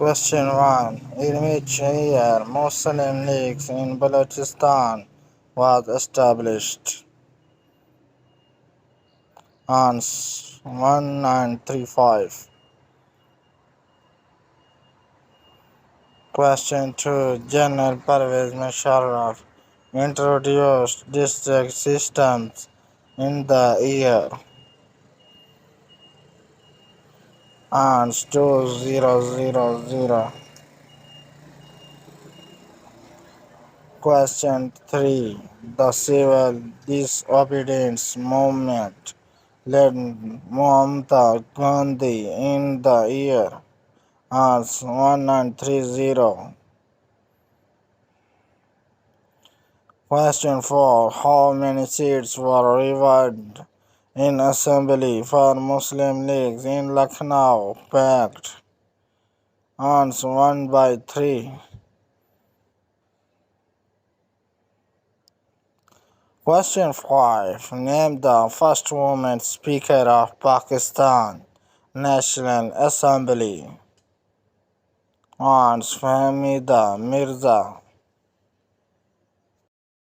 Question 1. In which year Muslim League in Balochistan was established? Ans 1935. Question 2. General Pervez Musharraf introduced district systems in the year. Ans 2000. Question 3. The civil disobedience movement led Mahatma Gandhi in the year. Ans 1930. Question 4. How many seats were revived in Assembly for Muslim League in Lucknow Pact? Ans 1/3. Question 5. Name the first woman Speaker of Pakistan National Assembly. Ans Hamida Mirza.